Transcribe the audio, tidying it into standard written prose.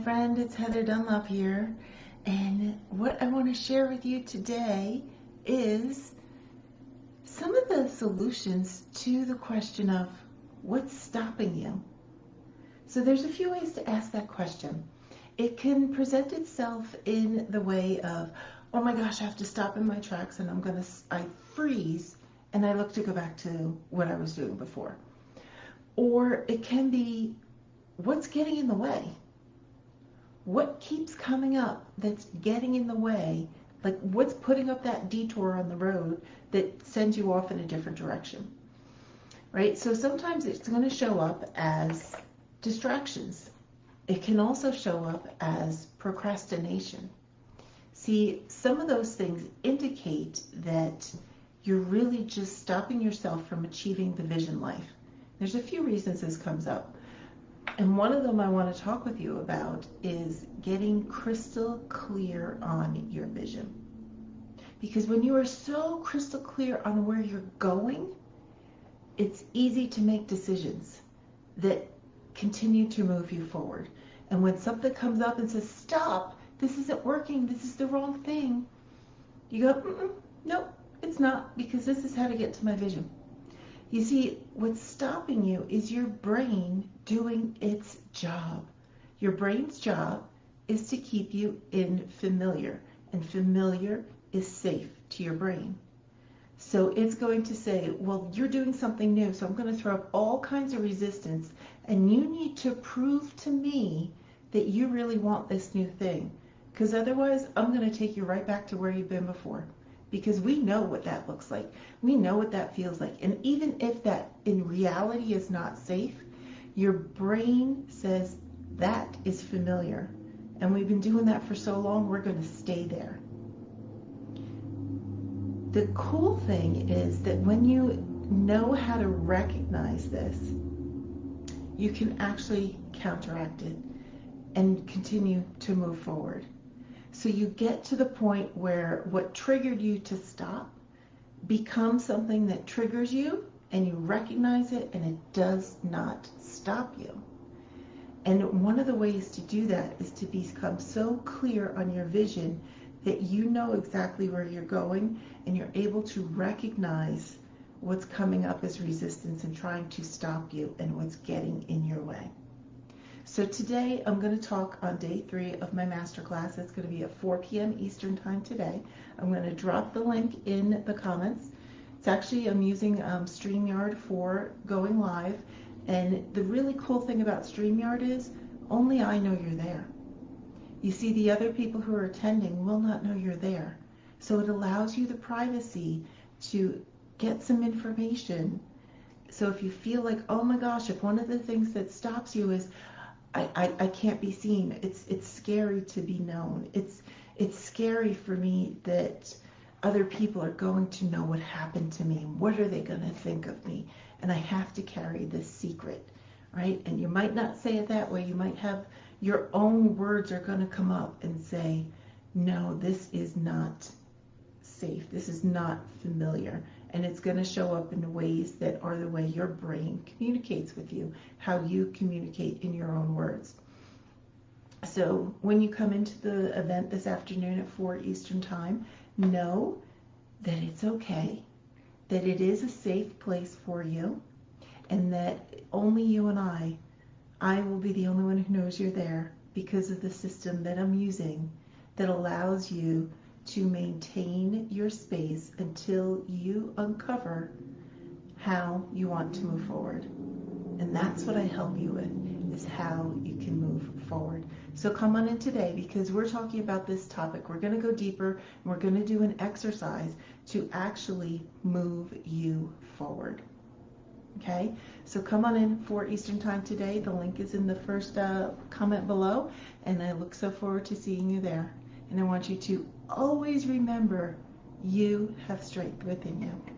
Friend, it's Heather Dunlop here, and what I want to share with you today is some of the solutions to the question of what's stopping you. So there's a few ways to ask that question. It can present itself in the way of, oh my gosh, I have to stop in my tracks and I freeze and I look to go back to what I was doing before. Or it can be, what's getting in the way? What keeps coming up that's getting in the way? Like, what's putting up that detour on the road that sends you off in a different direction, right? So sometimes it's going to show up as distractions. It can also show up as procrastination. See, some of those things indicate that you're really just stopping yourself from achieving the vision life. There's a few reasons this comes up. And one of them I want to talk with you about is getting crystal clear on your vision. Because when you are so crystal clear on where you're going, it's easy to make decisions that continue to move you forward. And when something comes up and says, stop, this isn't working, this is the wrong thing, you go, nope, it's not, because this is how to get to my vision. You see, what's stopping you is your brain doing its job. Your brain's job is to keep you in familiar, and familiar is safe to your brain. So it's going to say, well, you're doing something new, so I'm going to throw up all kinds of resistance, and you need to prove to me that you really want this new thing, because otherwise I'm going to take you right back to where you've been before. Because we know what that looks like. We know what that feels like. And even if that in reality is not safe, your brain says that is familiar. And we've been doing that for so long, we're going to stay there. The cool thing is that when you know how to recognize this, you can actually counteract it and continue to move forward. So you get to the point where what triggered you to stop becomes something that triggers you, and you recognize it, and it does not stop you. And one of the ways to do that is to become so clear on your vision that you know exactly where you're going, and you're able to recognize what's coming up as resistance and trying to stop you, and what's getting in your way. So today I'm going to talk on day 3 of my masterclass. It's going to be at 4 p.m. Eastern time today. I'm going to drop the link in the comments. It's actually, I'm using StreamYard for going live. And the really cool thing about StreamYard is only I know you're there. You see, the other people who are attending will not know you're there. So it allows you the privacy to get some information. So if you feel like, oh my gosh, if one of the things that stops you is I can't be seen. It's scary to be known. It's scary for me that other people are going to know what happened to me. What are they going to think of me? And I have to carry this secret, right? And you might not say it that way. You might have your own words are going to come up and say, no, this is not safe. This is not familiar. And it's going to show up in ways that are the way your brain communicates with you, how you communicate in your own words. So when you come into the event this afternoon at 4 Eastern time, know that it's okay, that it is a safe place for you, and that only you and I will be the only one who knows you're there, because of the system that I'm using that allows you to maintain your space until you uncover how you want to move forward. And that's what I help you with, is how you can move forward. So come on in today, because we're talking about this topic. We're going to go deeper, and we're going to do an exercise to actually move you forward. Okay, so come on in for Eastern time today. The link is in the first comment below, and I look so forward to seeing you there. And I want you to always remember, you have strength within you.